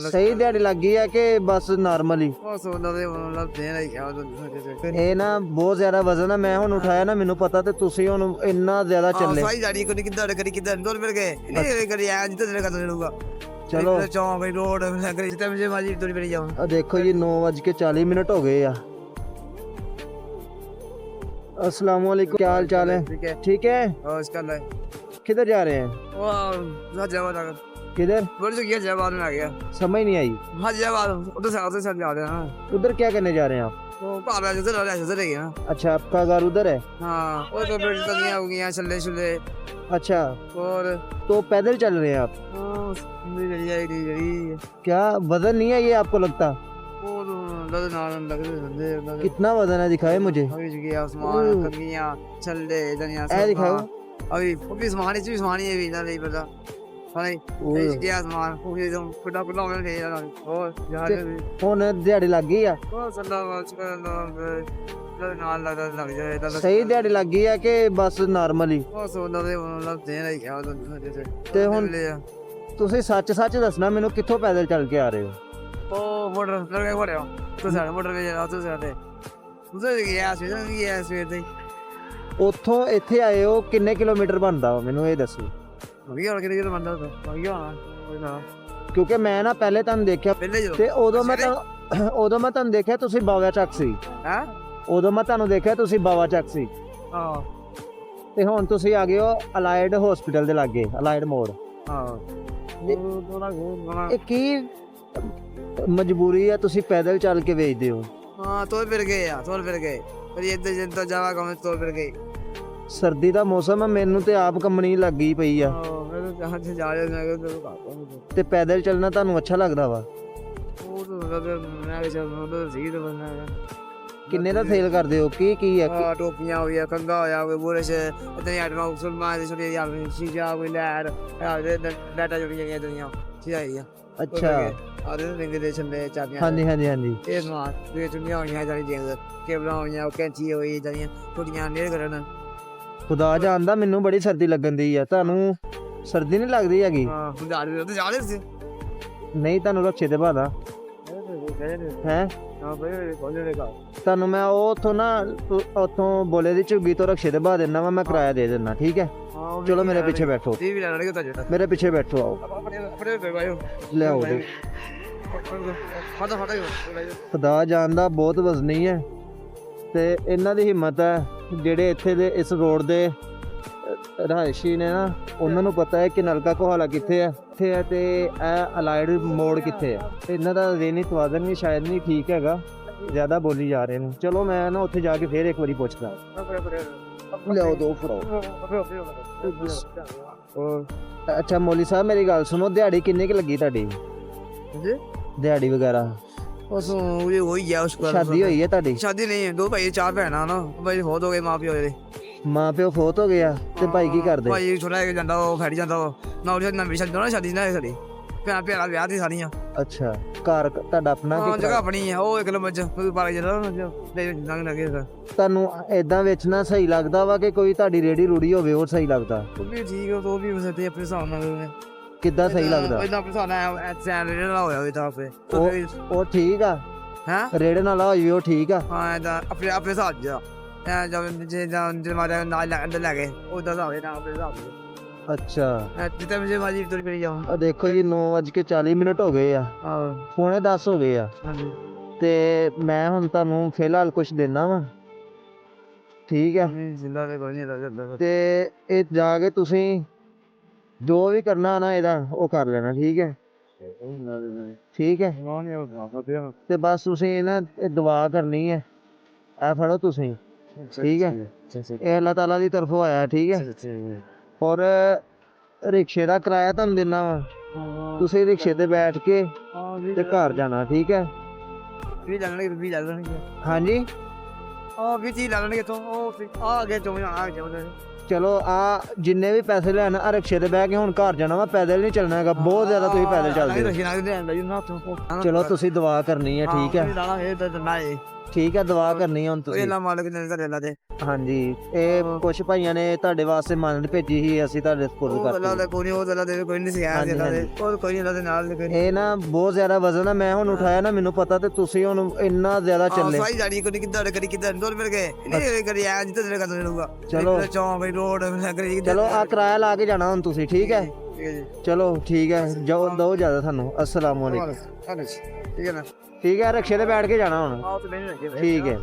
ਸਹੀ ਦਿਹਾੜੀ ਲੱਗੀ ਆ ਕਿ ਬਸ ਨਾਰਮਲ ਹੀ? ਉਹ ਸੋਨਾ ਦੇ ਮਤਲਬ ਦੇਣਾ ਹੀ ਆ ਇਹ ਨਾ ਬਹੁਤ ਜ਼ਿਆਦਾ ਵਜ਼ਨ ਆ, ਮੈਂ ਹੁਣ ਉਠਾਇਆ ਨਾ, ਮੈਨੂੰ ਪਤਾ ਤੇ ਤੁਸੀਂ ਹੁਣ ਇੰਨਾ ਜ਼ਿਆਦਾ ਚੱਲੇ। ਸਾਈ ਜਾੜੀ ਕੋਈ ਕਿੱਦਾਂ ਕਰੀ ਕਿੱਦਾਂ ਦੋਲ ਮਿਲ ਗਏ ਨਹੀਂ ਕਰੀ ਆ ਜਿੱਦਾਂ ਤੇਰੇ ਕਰ ਲੂਗਾ। ਚਲੋ ਚੌਂਕ ਕੋਈ ਰੋਡ ਕਰੀ ਜਿੱਦਾਂ ਮੁਝੇ ਮਾਜੀ ਤੋੜੀ ਬਣੀ ਜਾਉਂ। ਆ ਦੇਖੋ ਜੀ 9:40 ਹੋ ਗਏ ਆ। अस्सलाम वालेकुम, क्या हाल चाल है? ठीक है ठीक है। और इसका ले किधर जा रहे हैं? वो जवाब आ गया किधर? बोल जो किया जवाब में आ गया। समझ नहीं आई। हाँ जवाब उधर से जा रहे हैं। उधर क्या करने जा रहे हैं आप? तो पापा जैसे रहा जैसे रही है। अच्छा, आपका घर उधर है? हाँ वो तो बेटी तलियां हो गई छल्ले छुल्ले। अच्छा, और तो पैदल चल रहे हैं आप? क्या वजन नहीं है ये आपको लगता? कितना वजन है दिखाए मुझे। आसमान कंगियां छल्ले दुनिया ऐ दिखाओ। अभी वो भी आसमान है भी ना नहीं पता। ये आसमान वो भी एकदम फटा फटा हो गया और यार ਹੁਣ ਦਿਹਾੜੀ ਲੱਗ ਗਈ ਆ? ਉਹ ਸੱਲਾ ਨਾਲ ਲੱਗ ਜਾਏ ਸਹੀ ਦਿਹਾੜੀ ਲੱਗੀ ਆ ਕਿ ਬਸ ਨਾਰਮਲ ਹੀ? ਉਹ ਸੋਨਾ ਦੇ ਮਤਲਬ ਦੇਣਾ ਹੀ ਆ ਤੇ ਹੁਣ ਤੁਸੀਂ ਸੱਚ ਦੱਸਣਾ ਮੈਨੂੰ, ਕਿੱਥੋਂ ਪੈਦਲ ਚੱਲ ਕੇ ਆ ਰਹੇ ਹੋ? ਉਹ ਮੋਟਰ ਲਗਾ ਹੋ ਰਿਹਾ ਤੂੰ ਸਾਡੇ ਮੋਟਰ ਵਿੱਚ ਆ ਤੂੰ ਸਾਡੇ ਉਸੇ ਗਿਆ ਸਵੇਰ ਦੇ ਉੱਥੋਂ ਇੱਥੇ ਆਏ ਹੋ, ਕਿੰਨੇ ਕਿਲੋਮੀਟਰ ਬਣਦਾ ਵਾ ਮੈਨੂੰ ਇਹ ਦੱਸੋ? ਵੀ ਹੋਰ ਕਿਹੜੇ ਬੰਦਾ ਕੋਈ ਨਾ ਕਿਉਂਕਿ ਮੈਂ ਨਾ ਪਹਿਲੇ ਤੁਹਾਨੂੰ ਦੇਖਿਆ ਪਹਿਲੇ ਤੇ ਉਦੋਂ ਮੈਂ ਤੁਹਾਨੂੰ ਦੇਖਿਆ ਤੁਸੀਂ ਬਾਵਾ ਚੱਕ ਸੀ। ਹੈ ਉਦੋਂ ਮੈਂ ਤੁਹਾਨੂੰ ਦੇਖਿਆ ਤੁਸੀਂ ਬਾਵਾ ਚੱਕ ਸੀ। ਹਾਂ ਤੇ ਹੁਣ ਤੁਸੀਂ ਆ ਗਏ ਹੋ ਅਲਾਈਡ ਹਸਪੀਟਲ ਦੇ ਲਾਗੇ, ਅਲਾਈਡ ਮੋੜ। ਹਾਂ ਇਹ ਕੀ ਮਜਬੂਰੀ ਆ, ਤੁਸੀਂ ਪੈਦਲ ਚੱਲ ਕੇ ਵੇਚਦੇ ਹੋ? ਹਾਂ ਤੋਲ ਫਿਰ ਗਏ ਪਰ ਇੱਧਰ ਜਿੱਦਾਂ ਜਾਵਾ ਕੰਮ ਤੋਲ ਫਿਰ ਗਏ। ਸਰਦੀ ਦਾ ਮੌਸਮ ਆ, ਮੈਨੂੰ ਤੇ ਆਪ ਕੰਬਣੀ ਲੱਗੀ ਪਈ ਆ। ਮੈਂ ਤਾਂ ਜਾ ਰਿਹਾ ਤੇ ਪੈਦਲ ਚੱਲਣਾ ਤੁਹਾਨੂੰ ਅੱਛਾ ਲੱਗਦਾ ਵਾ? ਉਹ ਤਾਂ ਮੈਂ ਚੱਲ ਸੀ ਤਾਂ ਬੰਦਾ ਕਿੰਨੇ ਦਾ ਸੇਲ ਕਰਦੇ ਹੋ? ਕੀ ਹੈ? ਟੋਪੀਆਂ ਹੋਈਆਂ ਕੰਗਾ ਹੋਇਆ ਕੋਈ ਬੋਰੇ ਚ ਇਤਨੇ ਆਟਮਾ ਮੁਸਲਮਾਨ ਦੇ ਛੋਟੇ ਯਾਰ ਸ਼ੀਜਾ ਕੋਈ ਲੈਰ ਡਾਟਾ ਜੁੜੀਆਂ ਗਈਆਂ ਦੁਨੀਆਂ ਚੀਜ਼ਾਂ। ਅੱਛਾ, ਆਦੇ ਰਿੰਗ ਦੇ ਛੰਦੇ ਚਾਬੀਆਂ। ਹਾਂਜੀ ਇਹ ਸਮਾਨ ਦੇ ਚੁੰਨੀਆਂ ਹੋਈਆਂ ਜਾਨੀ ਜੇਂਗ ਕੇਬਲਾਂ ਹੋਈਆਂ ਕੈਂਚੀ ਹੋਈ ਜਾਨੀਆਂ ਟੁੱਟੀਆਂ ਨੇੜ ਕਰਨ। ਖੁਦਾ ਜਾਣਦਾ ਮੈਨੂੰ ਬੜੀ ਸਰਦੀ ਲੱਗਣ ਦੀ ਆ, ਤੁਹਾਨੂੰ ਸਰਦੀ ਨਹੀਂ ਲੱਗਦੀ ਹੈਗੀ? ਹਾਂ ਜਾ ਰਹੇ ਸੀ ਨਹੀਂ, ਤੁਹਾਨੂੰ ਰਕਸ਼ੇ ਤੇ ਬਾਦਾ ਹੈ। ਹਾਂ ਬਈ ਬੋਲੇ ਕਾ ਤੁਹਾਨੂੰ ਮੈਂ ਉੱਥੋਂ ਬੋਲੇ ਦੀ ਝੁੱਗੀ ਤੋਂ ਰਕਸ਼ੇ ਤੇ ਬਾਹ ਦਿੰਦਾ ਵਾ, ਮੈਂ ਕਿਰਾਇਆ ਦੇ ਦਿੰਦਾ, ਠੀਕ ਹੈ? ਚਲੋ ਮੇਰੇ ਪਿੱਛੇ ਬੈਠੋ, ਟੀਵੀ ਲੈ ਲੈਣਗੇ ਤਾਂ ਜਿਹੜਾ ਮੇਰੇ ਪਿੱਛੇ ਬੈਠੋ, ਆਓ ਆਪਣੇ ਭਾਈਓ ਲਿਆਓ। ਫਟਾ ਖੁਦਾ ਜਾਣਦਾ ਬਹੁਤ ਵਜ਼ਨੀ ਹੈ ਤੇ ਇਹਨਾਂ ਦੀ ਹਿੰਮਤ ਹੈ ਜਿਹੜੇ ਇੱਥੇ ਦੇ ਇਸ ਰੋਡ ਦੇ ਰਹਾਇਸ਼ੀ ਨੇ ਨਾ, ਉਹਨਾਂ ਨੂੰ ਪਤਾ ਹੈ ਕਿ ਨਲਕਾ ਕੋਹਾਲਾ ਕਿੱਥੇ ਹੈ ਤੇ ਇਹ ਅਲਾਈਡ ਮੋੜ ਕਿੱਥੇ ਹੈ। ਇਹਨਾਂ ਦਾ ਜ਼ਹਿਨੀ ਤਵਾਜ਼ਨ ਵੀ ਸ਼ਾਇਦ ਨਹੀਂ ਠੀਕ ਹੈਗਾ, ਜ਼ਿਆਦਾ ਬੋਲੀ ਜਾ ਰਹੇ ਨੇ। ਚਲੋ ਮੈਂ ਨਾ ਉੱਥੇ ਜਾ ਕੇ ਫੇਰ ਇੱਕ ਵਾਰੀ ਪੁੱਛਦਾ। ਲਿਆਓ ਦੋ ਫੜਾਓ। ਅੱਛਾ ਮੌਲੀ ਸਾਹਿਬ ਮੇਰੀ ਗੱਲ ਸੁਣੋ, ਦਿਹਾੜੀ ਕਿੰਨੇ ਕੁ ਲੱਗੀ ਤੁਹਾਡੀ? ਦਿਹਾੜੀ ਵਗੈਰਾ ਉਸ ਹੋਈ ਗਿਆ ਉਸ ਸ਼ਾਦੀ ਹੋਈ ਹੈ ਤੁਹਾਡੀ? ਸ਼ਾਦੀ ਨਹੀਂ ਹੈ, ਦੋ ਭਾਈ ਚਾਰ ਭੈਣਾਂ ਨਾ ਭਾਈ ਬਹੁਤ ਹੋ ਗਏ ਮਾਂ ਪਿਓ ਦੇ। ਮਾਂ ਪਿਓ ਫੌਤ ਹੋ ਗਿਆ ਤੇ ਭਾਈ ਕੀ ਕਰਦੇ? ਭਾਈ ਛੋਟਾ ਜਿਹਾ ਜਾਂਦਾ ਉਹ ਫੈੜ ਜਾਂਦਾ ਉਹ ਨਾ ਉਹਦੀ ਨਵੀਂ ਸ਼ਾਦੀ ਨਾ ਸ਼ਾਦੀ ਨਾ ਸਾਡੀ ਭੈਣ ਭੈਣਾਂ ਵਿਆਹ ਦੀ ਸਾਰੀਆਂ। ਅੱਛਾ, ਘਰ ਤੁਹਾਡਾ ਆਪਣਾ? ਹਾਂ ਜਗ੍ਹਾ ਆਪਣੀ ਹੈ, ਉਹ ਇੱਕ ਲੰਮਚ ਪਾਰਕ ਜਾਂਦਾ ਲੰਘ ਲੱਗੇ। ਤੁਹਾਨੂੰ ਏਦਾਂ ਵੇਚਣਾ ਸਹੀ ਲੱਗਦਾ ਵਾ ਕਿ ਕੋਈ ਤੁਹਾਡੀ ਰੇੜੀ ਰੂੜੀ ਹੋਵੇ ਉਹ ਸਹੀ ਲੱਗਦਾ? ਉਹ ਵੀ ਠੀਕ ਉਹ ਵੀ ਵਸਤੇ ਆਪਣੇ ਹਿਸਾਬ ਨਾਲ ਕਿੱਦਾਂ ਸਹੀ ਲੱਗਦਾ? ਇਦਾਂ ਆਪਣੇ ਹਿਸਾਬ ਨਾਲ ਸੈਨ ਰੇੜਾ ਹੋਇਆ ਹੋਵੇ ਤਾਂ ਆਪੇ ਉਹ ਠੀਕ ਆ। ਹੈ ਰੇੜੇ ਨਾਲ ਹੋਈ ਉਹ ਠੀਕ ਆ। ਹਾਂ ਇਦਾਂ ਆਪਣੇ ਹਿਸਾਬ ਜਾ ਜੇ ਮਾਰਾ ਨਾਲ ਲੈ ਗਏ ਉਦਾਂ ਦਾ ਹੋਵੇ ਨਾ ਆਪਣੇ ਹਿਸਾਬ ਨਾਲ। ਅੱਛਾ ਜਿੱਦਾਂ ਮੁਝੇ ਮਾਜੀ ਤੁਰ ਪਈ ਜਾਉਂ। ਆ ਦੇਖੋ ਜੀ 9:40 ਹੋ ਗਏ ਆ, ਪੌਣੇ 10 ਹੋ ਗਏ ਆ। ਤੇ ਮੈਂ ਹੁਣ ਤੁਹਾਨੂੰ ਫਿਲਹਾਲ ਕੁਛ ਦੇਣਾ ਵਾ, ਠੀਕ ਹੈ? ਤੇ ਇਹ ਜਾ ਕੇ ਤੁਸੀਂ ਜੋ ਵੀ ਕਰਨਾ ਨਾ ਇਹਦਾ ਉਹ ਕਰ ਲੈਣਾ, ਠੀਕ ਹੈ? ਠੀਕ ਹੈ ਤੇ ਬਸ ਤੁਸੀਂ ਨਾ ਇਹ ਦੁਆ ਕਰਨੀ ਹੈ, ਇਹ ਫੜੋ ਤੁਸੀਂ, ਠੀਕ ਹੈ? ਇਹ ਅੱਲਾਹ ਤਾਲਾ ਦੀ ਤਰਫੋਂ ਆਇਆ, ਠੀਕ ਹੈ? ਔਰ ਰਿਕਸ਼ੇ ਦਾ ਕਿਰਾਇਆ ਤੁਹਾਨੂੰ ਦੇਣਾ ਵਾ, ਤੁਸੀਂ ਰਿਕਸ਼ੇ ਤੇ ਬੈਠ ਕੇ ਤੇ ਘਰ ਜਾਣਾ, ਠੀਕ ਹੈ? ਹਾਂਜੀ ਚਲੋ ਆ ਜਿੰਨੇ ਵੀ ਪੈਸੇ ਲੈਣ ਆ ਰਿਕਸ਼ੇ ਤੇ ਬਹਿ ਕੇ ਹੁਣ ਘਰ ਜਾਣਾ ਵਾ, ਪੈਦਲ ਨਹੀਂ ਚੱਲਣਾ ਹੈਗਾ, ਬਹੁਤ ਜ਼ਿਆਦਾ ਤੁਸੀਂ ਪੈਦਲ ਚੱਲਦੇ ਹੋ। ਚਲੋ ਤੁਸੀਂ ਦੁਆ ਕਰਨੀ ਹੈ, ਠੀਕ ਹੈ? ਠੀਕ ਹੈ ਦੁਆ ਕਰਨੀ ਹੈ ਹੁਣ ਤੁਸੀਂ। ਹਾਂਜੀ ਇਹ ਕੁਛ ਭਾਈਆਂ ਨੇ ਤੁਹਾਡੇ ਵਾਸਤੇ ਮੰਨ ਭੇਜੀ ਸੀ, ਅਸੀਂ ਤੁਹਾਡੇ ਸਪੋਰਟ ਉਹ ਗੱਲਾਂ ਕਰਦੇ। ਦਾ ਕੋਈ ਨਹੀਂ, ਉਹ ਗੱਲਾਂ ਦੇ ਕੋਈ ਨਹੀਂ ਸੀ ਯਾਰ, ਜਿਹਨਾਂ ਦੇ ਉਹ ਕੋਈ ਨਹੀਂ ਦੇ ਨਾਲ ਦੇ ਇਹ ਨਾ ਬਹੁਤ ਜ਼ਿਆਦਾ ਵਜ਼ਨ ਆ, ਮੈਂ ਹੁਣ ਉਠਾਇਆ ਨਾ, ਮੈਨੂੰ ਪਤਾ ਤੇ ਤੁਸੀਂ ਹੁਣ ਇੰਨਾ ਜ਼ਿਆਦਾ ਚੱਲੇ। ਸਾਈ ਜਾਣੀ ਕੋਈ ਕਿੱਦਾਂ ਕਰੀ ਕਿੱਦਾਂ ਡੋਲ ਮਿਲ ਗਏ ਨਹੀਂ ਕਰੀ ਆ ਜਿੱਥੇ ਤੇਰੇ ਕਰ ਲੂਗਾ। ਚਲੋ ਚੌਂਕ ਰੋਡ ਕਰੀ ਚਲੋ ਆ ਕਿਰਾਇਆ ਲਾ ਕੇ ਜਾਣਾ ਹੁਣ ਤੁਸੀਂ, ਠੀਕ ਹੈ? ਠੀਕ ਹੈ ਜੀ, ਚਲੋ ਠੀਕ ਹੈ, ਜਾਓ ਦੋ ਜ਼ਿਆਦਾ ਤੁਹਾਨੂੰ। ਅਸਲਾਮ ਵਾਲੇਕੁਮ। ਠੀਕ ਹੈ ਨਾ, ਠੀਕ ਹੈ, ਰਕਸ਼ੇ ਤੇ ਬੈਠ ਕੇ ਜਾਣਾ ਹੁਣ, ਆਓ ਤੇ ਬੈਠ ਠੀਕ ਹੈ।